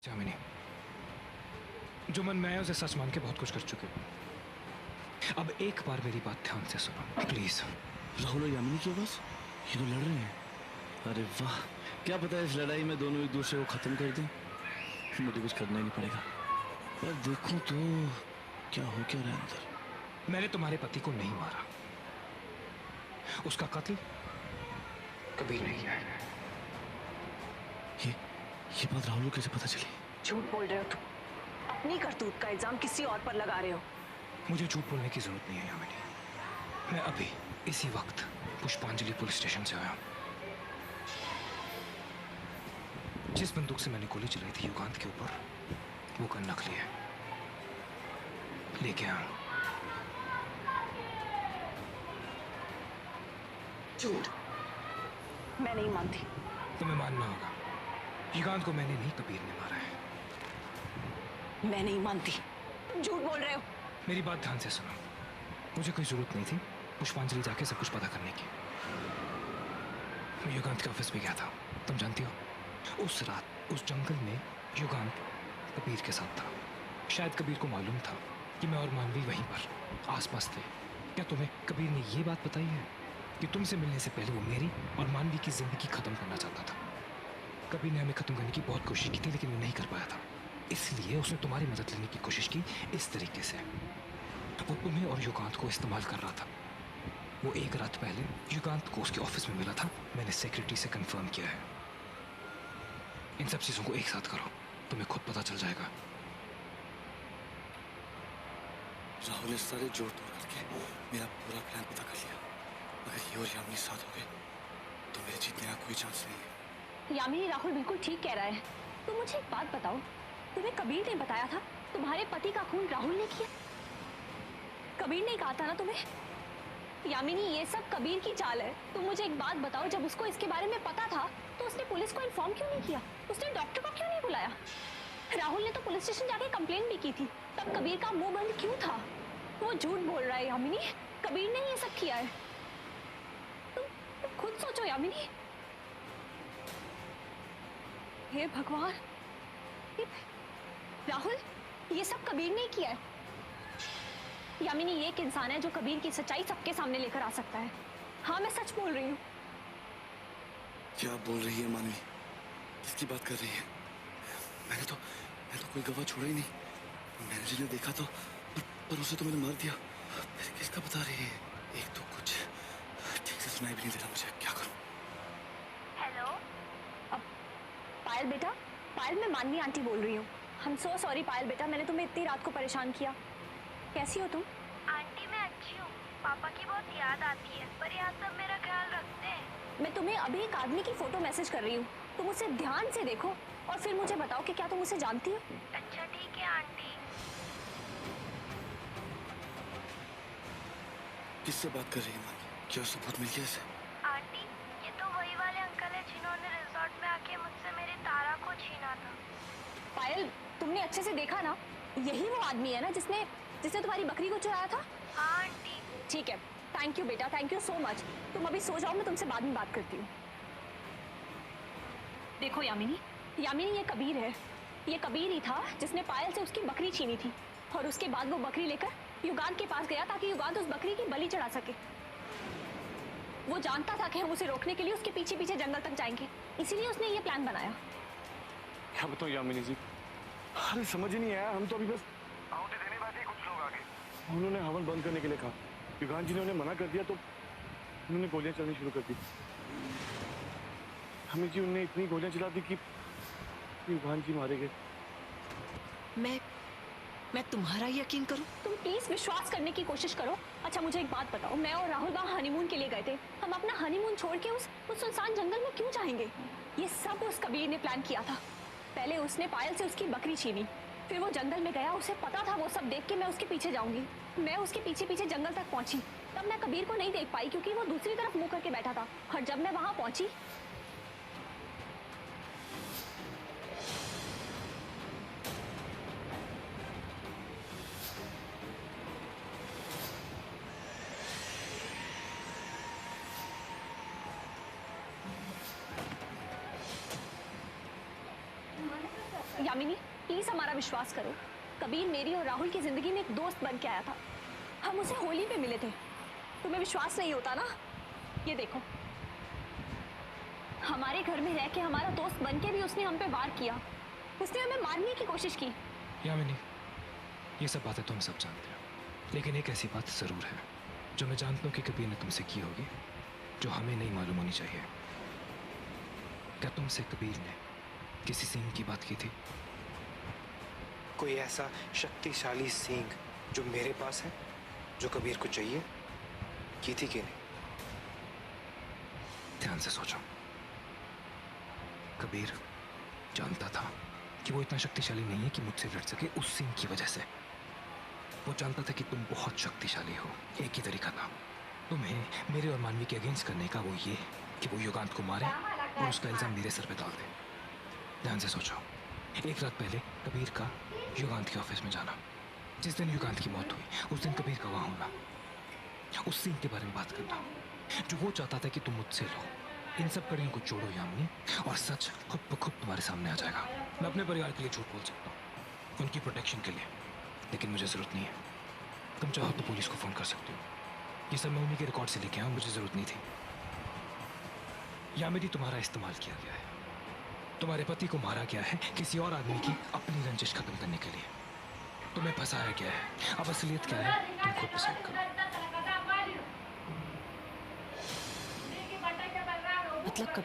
यामिनी, जो मन में आया उसे सच मान के बहुत कुछ कर चुके हो। अब एक बार मेरी बात ध्यान से सुनो प्लीज। राहुल और यामिनी की आवाज, ये तो लड़ रहे हैं। अरे वाह, क्या पता है इस लड़ाई में दोनों एक दूसरे को खत्म कर दें। मुझे कुछ करना ही नहीं पड़ेगा। पर देखूं तो क्या हो क्या रहा है अंदर। मैंने तुम्हारे पति को नहीं मारा, उसका कत्ल कभी नहीं किया है। ये बात राहुल को कैसे पता चली? झूठ बोल रहे हो तुम। अपनी करतूत का इल्जाम किसी और पर लगा रहे हो। मुझे झूठ बोलने की जरूरत नहीं है यामिनी। मैं अभी इसी वक्त पुष्पांजलि पुलिस स्टेशन से आया हूं। जिस बंदूक से मैंने गोली चलाई थी युगांत के ऊपर, वो गन नकली है। लेके आया हूं। झूठ, मैं नहीं मानती। तुम्हें मानना होगा, युगांत को मैंने नहीं कबीर ने मारा है। मैं नहीं मानती, तुम झूठ बोल रहे हो। मेरी बात ध्यान से सुनो। मुझे कोई जरूरत नहीं थी पुष्पांजलि जाके सब कुछ पता करने की। मैं युगांत के ऑफिस में गया था, तुम जानती हो। उस रात उस जंगल में युगांत कबीर के साथ था। शायद कबीर को मालूम था कि मैं और मानवी वहीं पर आसपास थे। क्या तुम्हें कबीर ने ये बात बताई है कि तुमसे मिलने से पहले वो मेरी और मानवी की जिंदगी खत्म करना चाहता था? कबीर ने हमें खत्म करने की बहुत कोशिश की थी, लेकिन वो नहीं कर पाया था। इसलिए उसने तुम्हारी मदद लेने की कोशिश की इस तरीके से। वो तुम्हें और युगांत को इस्तेमाल कर रहा था। वो एक रात पहले युगांत को उसके ऑफिस में मिला था। मैंने सेक्रेटरी से कंफर्म किया है। इन सब चीजों को एक साथ करो, तुम्हें खुद पता चल जाएगा। राहुल ने सारे जोड़ तोड़ करके मेरा पूरा प्लान पता कर लिया। अगर ये और यामिनी साथ हो गए तो मेरे जीतने का कोई चांस नहीं है। यामिनी, राहुल बिल्कुल ठीक कह रहा है। तुम मुझे एक बात बताओ, तुम्हें कबीर ने बताया था तुम्हारे पति का खून राहुल ने किया? कबीर ने कहा था ना तुम्हें? यामिनी, ये सब कबीर की चाल है। तुम मुझे एक बात बताओ, जब उसको इसके बारे में पता था तो उसने पुलिस को इन्फॉर्म क्यों नहीं किया? उसने डॉक्टर को क्यों नहीं बुलाया? राहुल ने तो पुलिस स्टेशन जाके कंप्लेंट भी की थी, तब कबीर का मुंह बंद क्यों था? वो झूठ बोल रहा है यामिनी, कबीर ने ये सब किया है। तुम खुद सोचो यामिनी। हे भगवान, राहुल, ये सब कबीर ने किया है। यामिनी, ये एक इंसान है जो कबीर की सच्चाई सबके सामने लेकर आ सकता है। हाँ, मैं सच बोल रही हूँ। क्या बोल रही है मानवी? किसकी बात कर रही है? मैंने तो कोई गवाह छोड़ा ही नहीं। मैनेजर ने देखा तो पर उसे तो मैंने मार दिया। फिर किसका बता रही है? एक तो कुछ ठीक से सुनाई भी नहीं दे रहा मुझे। क्या करूं? हेलो, पायल बेटा, पायल, मैं मानवी आंटी बोल रही हूँ। हम सो सॉरी पायल बेटा, मैंने तुम्हें इतनी रात को परेशान किया। कैसी हो तुम? आंटी मैं अच्छी हूँ। पापा की बहुत याद आती है, पर यहाँ सब मेरा ख्याल रखते हैं। मैं तुम्हें अभी एक आदमी की फोटो मैसेज कर रही हूँ, तुम उसे ध्यान से देखो और फिर मुझे बताओ कि क्या तुम उसे जानती हो। अच्छा ठीक है आंटी। किससे बात कर रही है मानवी? क्या सबूत मिल गया इसे? आंटी, ये तो वही वाले अंकल है जिन्होंने रिजॉर्ट में आके मुझसे मेरी तारा को छीना था। पायल, तुमने अच्छे से देखा ना? यही वो आदमी है ना जिसने तुम्हारी बकरी को चुराया था? हाँ आंटी। ठीक है, थैंक यू बेटा, थैंक यू सो मच। तुम अभी सो जाओ, मैं तुमसे बाद में बात करती हूँ। देखो यामिनी, ये कबीर है। ये कबीर ही था जिसने पायल से उसकी बकरी छीनी थी और उसके बाद वो बकरी लेकर युगांत के पास गया ताकि युगांत उस बकरी की बलि चढ़ा सके। वो जानता था कि हम उसे रोकने के लिए उसके पीछे पीछे जंगल तक जाएंगे, इसीलिए उसने ये प्लान बनाया। क्या बताऊं यामिनी जी, अरे समझ ही नहीं आया। हम तो अभी बस आहुति देने बैठे, कुछ लोग आगे। उन्होंने हवन बंद करने के लिए कहा। युगांत जी ने उन्हें मना कर दिया तो उन्होंने गोलियां चलनी शुरू कर दी। हमें जी उन्होंने इतनी गोलियां चला दी कि युगांत जी मारे गए। मैं तुम्हारा यकीन करूं? तुम प्लीज विश्वास करने की कोशिश करो। अच्छा मुझे एक बात बताओ, मैं और राहुल वहाँ हनीमून के लिए गए थे। हम अपना हनीमून छोड़ के उस सुनसान जंगल में क्यों जाएंगे? ये सब उस कबीर ने प्लान किया था। पहले उसने पायल से उसकी बकरी छीनी, फिर वो जंगल में गया। उसे पता था वो सब देख के मैं उसके पीछे जाऊंगी। मैं उसके पीछे पीछे जंगल तक पहुंची, तब मैं कबीर को नहीं देख पाई क्योंकि वो दूसरी तरफ मुंह करके बैठा था। और जब मैं वहां पहुंची यामिनी प्लीज हमारा विश्वास करो। कबीर मेरी और राहुल की जिंदगी में एक दोस्त बन के आया था। हम उसे होली पे मिले थे। तुम्हें विश्वास नहीं होता ना? ये देखो, हमारे घर में रह के हमारा दोस्त बन के भी उसने हम पे वार किया। उसने हमें मारने की कोशिश की। यामिनी, ये सब बातें तो हम सब जानते हैं, लेकिन एक ऐसी बात जरूर है जो मैं जानता हूँ कि कबीर ने तुमसे की होगी, जो हमें नहीं मालूम होनी चाहिए। क्या तुमसे कबीर ने किसी सींग की बात की थी? कोई ऐसा शक्तिशाली सींग जो मेरे पास है, जो कबीर को चाहिए, की थी कि नहीं? ध्यान से सोचो। कबीर जानता था कि वो इतना शक्तिशाली नहीं है कि मुझसे लड़ सके उस सींग की वजह से। वो जानता था कि तुम बहुत शक्तिशाली हो। एक ही तरीका था तुम्हें मेरे और मानवी के अगेंस्ट करने का, वो ये कि वो युगांत को मारे और उसका इल्जाम मेरे सर पे डाल दे। ध्यान से सोचो। एक रात पहले कबीर का युगांत के ऑफिस में जाना, जिस दिन युगांत की मौत हुई उस दिन कबीर का वहां होना, उस सीन के बारे में बात करना जो वो चाहता था कि तुम मुझसे लो। इन सब कड़ियों को जोड़ो यामिनी, और सच खुद ब खुद तुम्हारे सामने आ जाएगा। मैं अपने परिवार के लिए झूठ बोल सकता हूँ, उनकी प्रोटेक्शन के लिए, लेकिन मुझे जरूरत नहीं है। तुम चाहो तो पुलिस को फोन कर सकते हो। ये सब मैं उन्हीं के रिकॉर्ड से लेके आया हूं, मुझे जरूरत नहीं थी। यामिनी, तुम्हारा इस्तेमाल किया गया है। तुम्हारे पति को मारा गया है किसी और आदमी की अपनी रंजिश खत्म करने के लिए। तुम्हें फंसाया गया है। अब असलियत क्या है तुम खुद डिसाइड करो। मतलब